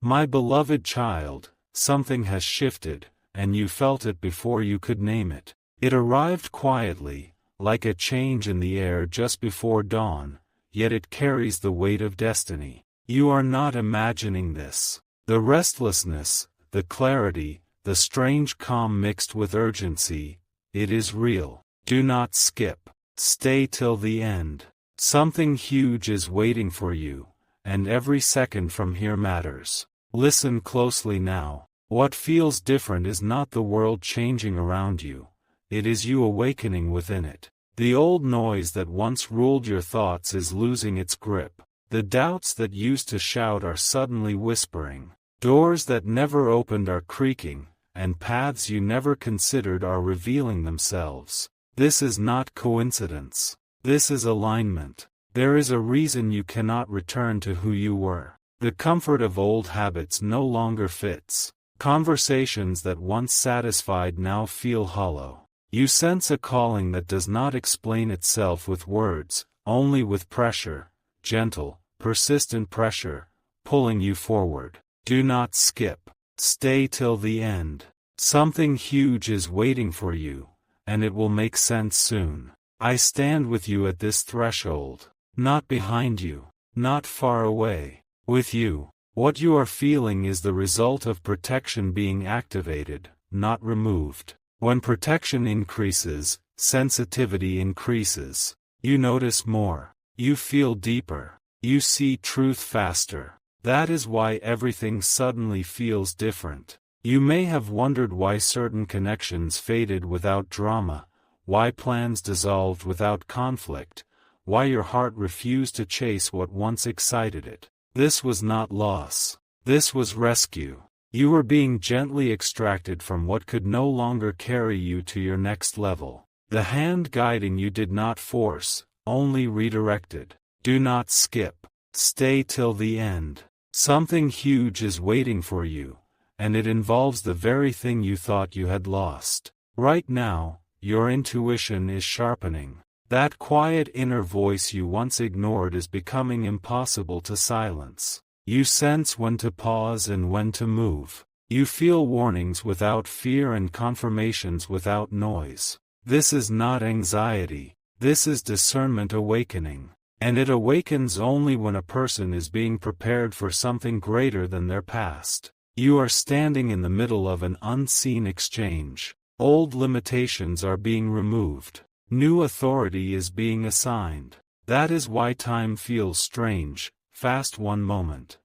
My beloved child, something has shifted, and you felt it before you could name it. It arrived quietly, like a change in the air just before dawn, yet it carries the weight of destiny. You are not imagining this. The restlessness, the clarity, the strange calm mixed with urgency, it is real. Do not skip. Stay till the end. Something huge is waiting for you, and every second from here matters. Listen closely now. What feels different is not the world changing around you. It is you awakening within it. The old noise that once ruled your thoughts is losing its grip. The doubts that used to shout are suddenly whispering. Doors that never opened are creaking, and paths you never considered are revealing themselves. This is not coincidence. This is alignment. There is a reason you cannot return to who you were. The comfort of old habits no longer fits. Conversations that once satisfied now feel hollow. You sense a calling that does not explain itself with words, only with pressure, gentle, persistent pressure, pulling you forward. Do not skip. Stay till the end. Something huge is waiting for you, and it will make sense soon. I stand with you at this threshold. Not behind you, not far away. With you. What you are feeling is the result of protection being activated, not removed. When protection increases, sensitivity increases. You notice more. You feel deeper. You see truth faster. That is why everything suddenly feels different. You may have wondered why certain connections faded without drama, why plans dissolved without conflict, why your heart refused to chase what once excited it. This was not loss. This was rescue. You were being gently extracted from what could no longer carry you to your next level. The hand guiding you did not force, only redirected. Do not skip. Stay till the end. Something huge is waiting for you, and it involves the very thing you thought you had lost. Right now, your intuition is sharpening. That quiet inner voice you once ignored is becoming impossible to silence. You sense when to pause and when to move. You feel warnings without fear and confirmations without noise. This is not anxiety. This is discernment awakening. And it awakens only when a person is being prepared for something greater than their past. You are standing in the middle of an unseen exchange. Old limitations are being removed. New authority is being assigned. That is why time feels strange, fast one moment,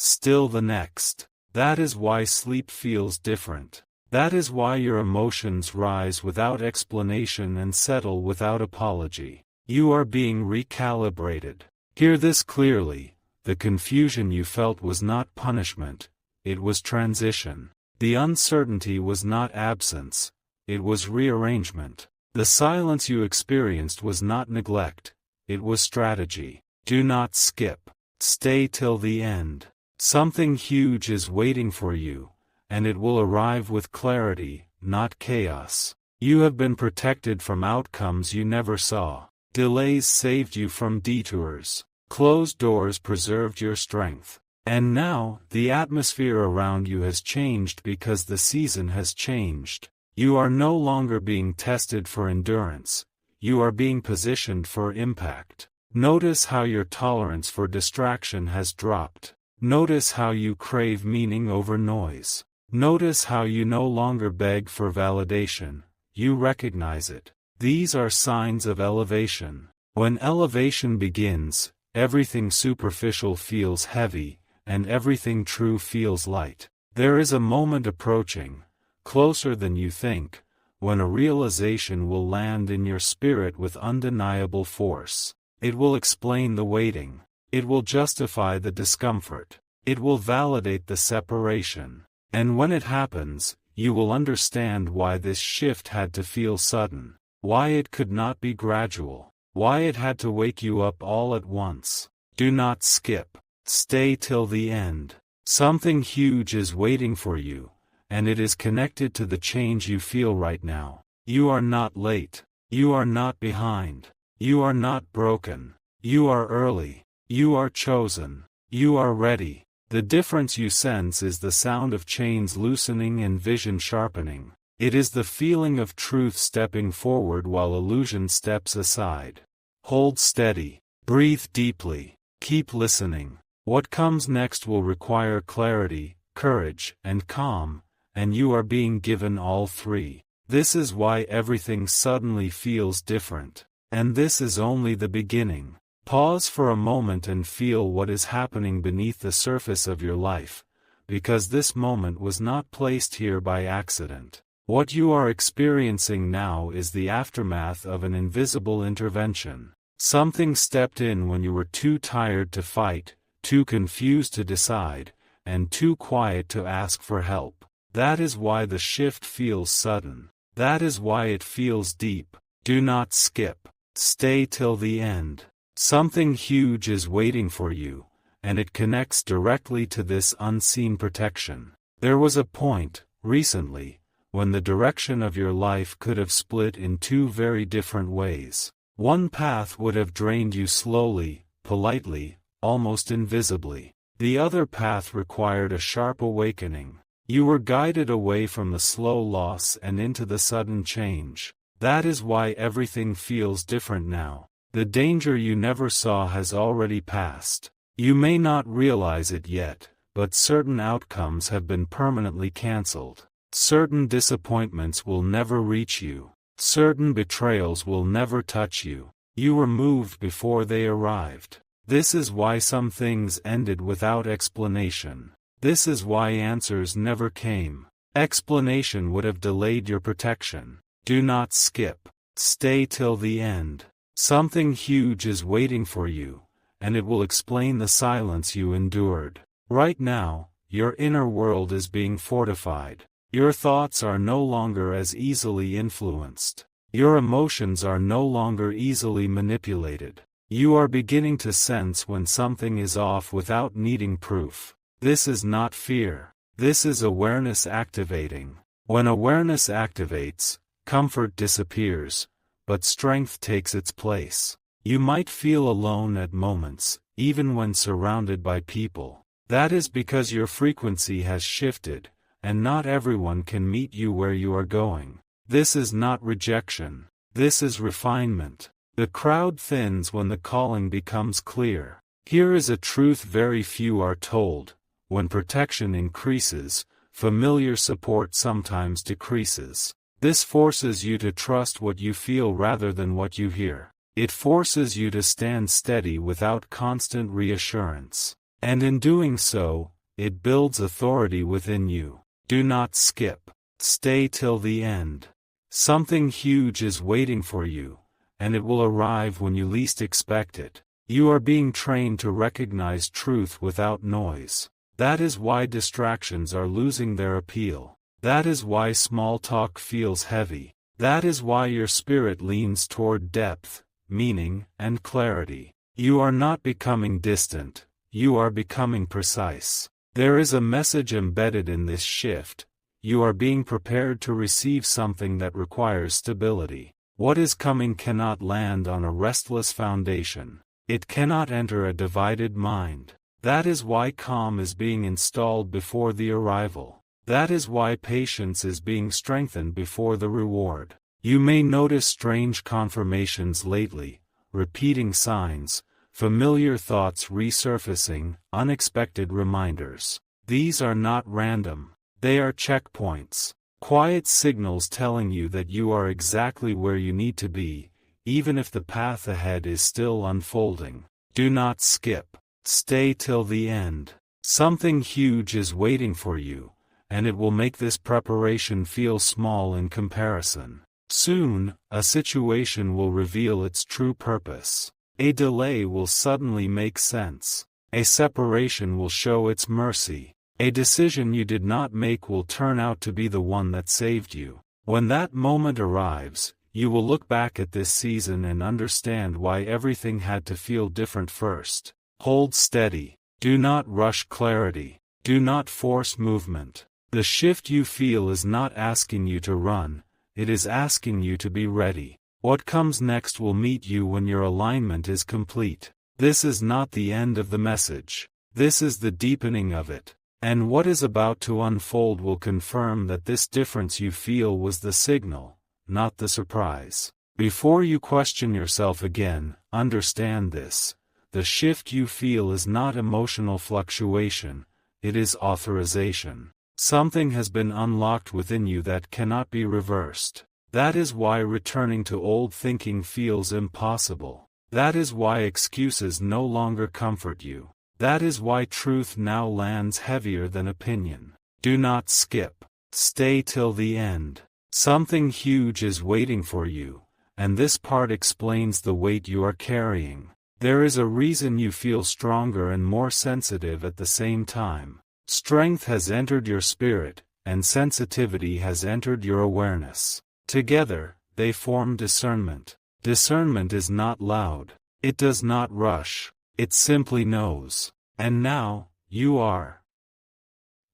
still the next. That is why sleep feels different. That is why your emotions rise without explanation and settle without apology. You are being recalibrated. Hear this clearly. The confusion you felt was not punishment, it was transition. The uncertainty was not absence, it was rearrangement. The silence you experienced was not neglect, it was strategy. Do not skip. Stay till the end. Something huge is waiting for you, and it will arrive with clarity, not chaos. You have been protected from outcomes you never saw. Delays saved you from detours. Closed doors preserved your strength. And now, the atmosphere around you has changed because the season has changed. You are no longer being tested for endurance. You are being positioned for impact. Notice how your tolerance for distraction has dropped. Notice how you crave meaning over noise. Notice how you no longer beg for validation. You recognize it. These are signs of elevation. When elevation begins, everything superficial feels heavy, and everything true feels light. There is a moment approaching, closer than you think, when a realization will land in your spirit with undeniable force. It will explain the waiting. It will justify the discomfort. It will validate the separation. And when it happens, you will understand why this shift had to feel sudden, why it could not be gradual, why it had to wake you up all at once. Do not skip. Stay till the end. Something huge is waiting for you, and it is connected to the change you feel right now. You are not late. You are not behind. You are not broken. You are early. You are chosen. You are ready. The difference you sense is the sound of chains loosening and vision sharpening. It is the feeling of truth stepping forward while illusion steps aside. Hold steady. Breathe deeply. Keep listening. What comes next will require clarity, courage, and calm, and you are being given all three. This is why everything suddenly feels different. And this is only the beginning. Pause for a moment and feel what is happening beneath the surface of your life, because this moment was not placed here by accident. What you are experiencing now is the aftermath of an invisible intervention. Something stepped in when you were too tired to fight, too confused to decide, and too quiet to ask for help. That is why the shift feels sudden. That is why it feels deep. Do not skip. Stay till the end. Something huge is waiting for you, and it connects directly to this unseen protection. There was a point, recently, when the direction of your life could have split in two very different ways. One path would have drained you slowly, politely, almost invisibly. The other path required a sharp awakening. You were guided away from the slow loss and into the sudden change. That is why everything feels different now. The danger you never saw has already passed. You may not realize it yet, but certain outcomes have been permanently cancelled. Certain disappointments will never reach you. Certain betrayals will never touch you. You were moved before they arrived. This is why some things ended without explanation. This is why answers never came. Explanation would have delayed your protection. Do not skip. Stay till the end. Something huge is waiting for you, and it will explain the silence you endured. Right now, your inner world is being fortified. Your thoughts are no longer as easily influenced. Your emotions are no longer easily manipulated. You are beginning to sense when something is off without needing proof. This is not fear. This is awareness activating. When awareness activates, comfort disappears, but strength takes its place. You might feel alone at moments, even when surrounded by people. That is because your frequency has shifted, and not everyone can meet you where you are going. This is not rejection. This is refinement. The crowd thins when the calling becomes clear. Here is a truth very few are told. When protection increases, familiar support sometimes decreases. This forces you to trust what you feel rather than what you hear. It forces you to stand steady without constant reassurance. And in doing so, it builds authority within you. Do not skip. Stay till the end. Something huge is waiting for you, and it will arrive when you least expect it. You are being trained to recognize truth without noise. That is why distractions are losing their appeal. That is why small talk feels heavy. That is why your spirit leans toward depth, meaning, and clarity. You are not becoming distant. You are becoming precise. There is a message embedded in this shift. You are being prepared to receive something that requires stability. What is coming cannot land on a restless foundation. It cannot enter a divided mind. That is why calm is being installed before the arrival. That is why patience is being strengthened before the reward. You may notice strange confirmations lately, repeating signs, familiar thoughts resurfacing, unexpected reminders. These are not random. They are checkpoints. Quiet signals telling you that you are exactly where you need to be, even if the path ahead is still unfolding. Do not skip. Stay till the end. Something huge is waiting for you, and it will make this preparation feel small in comparison. Soon, a situation will reveal its true purpose. A delay will suddenly make sense. A separation will show its mercy. A decision you did not make will turn out to be the one that saved you. When that moment arrives, you will look back at this season and understand why everything had to feel different first. Hold steady. Do not rush clarity. Do not force movement. The shift you feel is not asking you to run, it is asking you to be ready. What comes next will meet you when your alignment is complete. This is not the end of the message. This is the deepening of it. And what is about to unfold will confirm that this difference you feel was the signal, not the surprise. Before you question yourself again, understand this. The shift you feel is not emotional fluctuation, it is authorization. Something has been unlocked within you that cannot be reversed. That is why returning to old thinking feels impossible. That is why excuses no longer comfort you. That is why truth now lands heavier than opinion. Do not skip. Stay till the end. Something huge is waiting for you, and this part explains the weight you are carrying. There is a reason you feel stronger and more sensitive at the same time. Strength has entered your spirit, and sensitivity has entered your awareness. Together, they form discernment. Discernment is not loud. It does not rush. It simply knows. And now, you are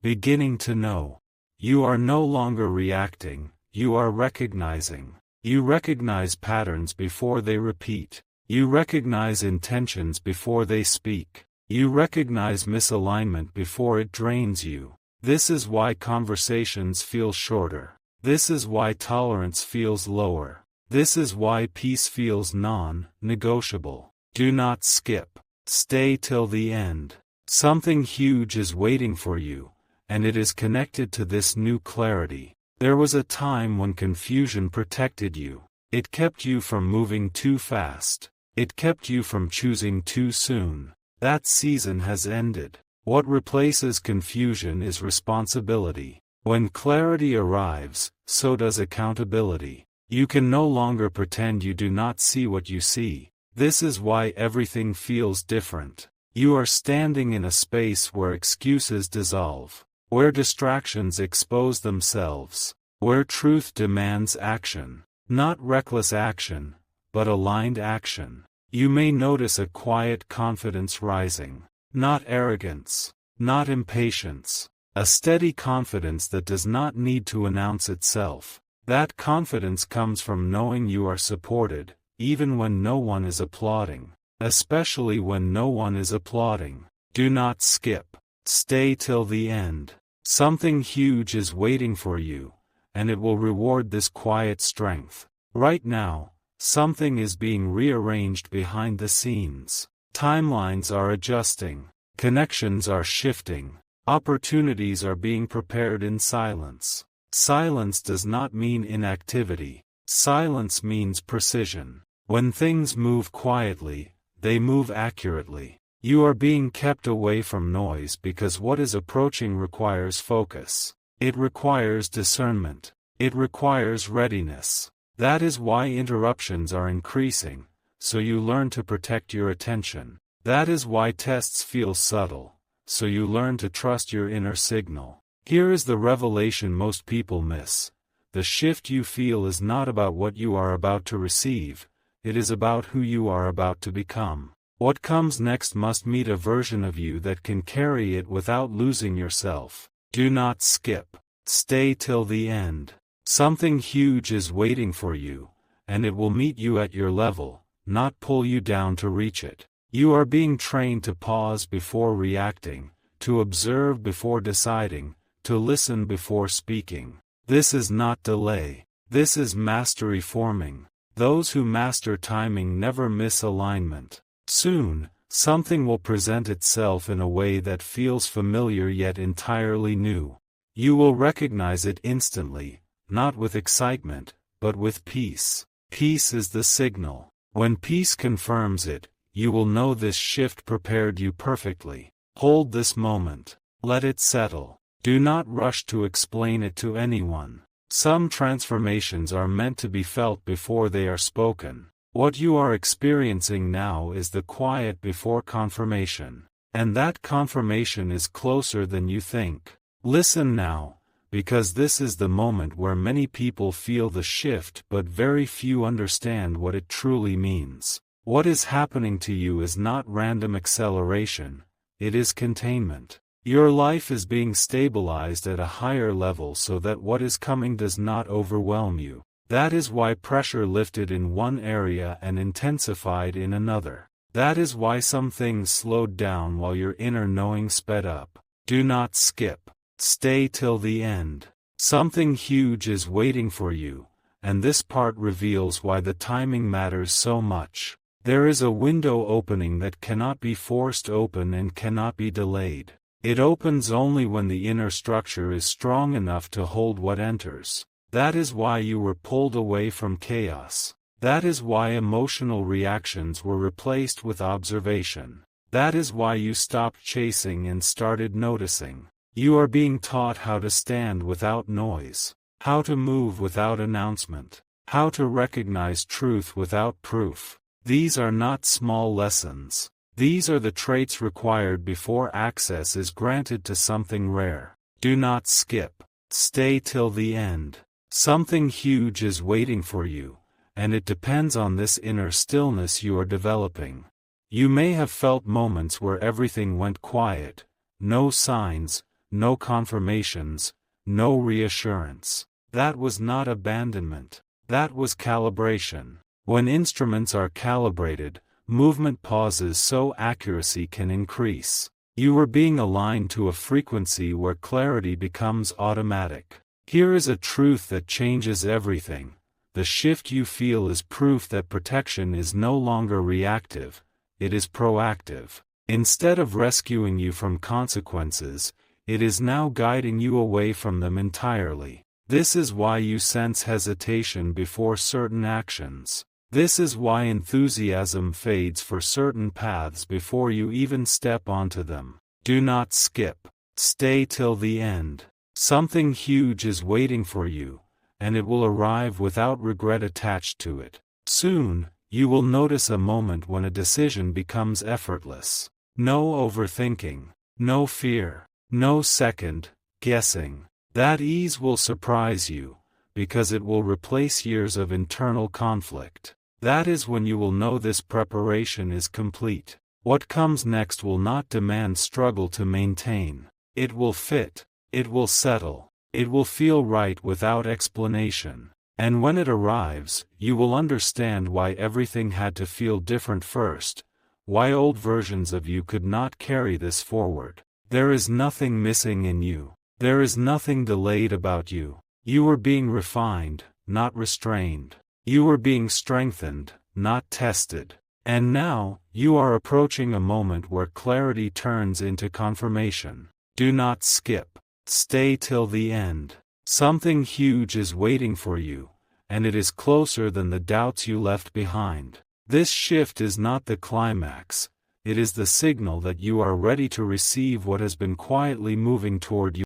beginning to know. You are no longer reacting, you are recognizing. You recognize patterns before they repeat. You recognize intentions before they speak. You recognize misalignment before it drains you. This is why conversations feel shorter. This is why tolerance feels lower. This is why peace feels non-negotiable. Do not skip. Stay till the end. Something huge is waiting for you, and it is connected to this new clarity. There was a time when confusion protected you. It kept you from moving too fast. It kept you from choosing too soon. That season has ended. What replaces confusion is responsibility. When clarity arrives, so does accountability. You can no longer pretend you do not see what you see. This is why everything feels different. You are standing in a space where excuses dissolve, where distractions expose themselves, where truth demands action. Not reckless action, but aligned action. You may notice a quiet confidence rising. Not arrogance, not impatience. A steady confidence that does not need to announce itself. That confidence comes from knowing you are supported, even when no one is applauding. Especially when no one is applauding. Do not skip. Stay till the end. Something huge is waiting for you, and it will reward this quiet strength. Right now, something is being rearranged behind the scenes. Timelines are adjusting. Connections are shifting. Opportunities are being prepared in silence. Silence does not mean inactivity. Silence means precision. When things move quietly, they move accurately. You are being kept away from noise because what is approaching requires focus. It requires discernment. It requires readiness. That is why interruptions are increasing, so you learn to protect your attention. That is why tests feel subtle, so you learn to trust your inner signal. Here is the revelation most people miss. The shift you feel is not about what you are about to receive, it is about who you are about to become. What comes next must meet a version of you that can carry it without losing yourself. Do not skip. Stay till the end. Something huge is waiting for you, and it will meet you at your level, not pull you down to reach it. You are being trained to pause before reacting, to observe before deciding, to listen before speaking. This is not delay. This is mastery forming. Those who master timing never miss alignment. Soon, something will present itself in a way that feels familiar yet entirely new. You will recognize it instantly, not with excitement, but with peace. Peace is the signal. When peace confirms it, you will know this shift prepared you perfectly. Hold this moment. Let it settle. Do not rush to explain it to anyone. Some transformations are meant to be felt before they are spoken. What you are experiencing now is the quiet before confirmation. And that confirmation is closer than you think. Listen now, because this is the moment where many people feel the shift but very few understand what it truly means. What is happening to you is not random acceleration, it is containment. Your life is being stabilized at a higher level so that what is coming does not overwhelm you. That is why pressure lifted in one area and intensified in another. That is why some things slowed down while your inner knowing sped up. Do not skip. Stay till the end. Something huge is waiting for you, and this part reveals why the timing matters so much. There is a window opening that cannot be forced open and cannot be delayed. It opens only when the inner structure is strong enough to hold what enters. That is why you were pulled away from chaos. That is why emotional reactions were replaced with observation. That is why you stopped chasing and started noticing. You are being taught how to stand without noise, how to move without announcement, how to recognize truth without proof. These are not small lessons. These are the traits required before access is granted to something rare. Do not skip. Stay till the end. Something huge is waiting for you, and it depends on this inner stillness you are developing. You may have felt moments where everything went quiet, no signs, no confirmations, no reassurance. That was not abandonment. That was calibration. When instruments are calibrated, movement pauses so accuracy can increase. You were being aligned to a frequency where clarity becomes automatic. Here is a truth that changes everything. The shift you feel is proof that protection is no longer reactive, it is proactive. Instead of rescuing you from consequences, it is now guiding you away from them entirely. This is why you sense hesitation before certain actions. This is why enthusiasm fades for certain paths before you even step onto them. Do not skip. Stay till the end. Something huge is waiting for you, and it will arrive without regret attached to it. Soon, you will notice a moment when a decision becomes effortless. No overthinking, no fear, no second guessing. That ease will surprise you, because it will replace years of internal conflict. That is when you will know this preparation is complete. What comes next will not demand struggle to maintain. It will fit, it will settle, it will feel right without explanation. And when it arrives, you will understand why everything had to feel different first, why old versions of you could not carry this forward. There is nothing missing in you. There is nothing delayed about you. You were being refined, not restrained. You were being strengthened, not tested. And now, you are approaching a moment where clarity turns into confirmation. Do not skip. Stay till the end. Something huge is waiting for you, and it is closer than the doubts you left behind. This shift is not the climax, it is the signal that you are ready to receive what has been quietly moving toward you.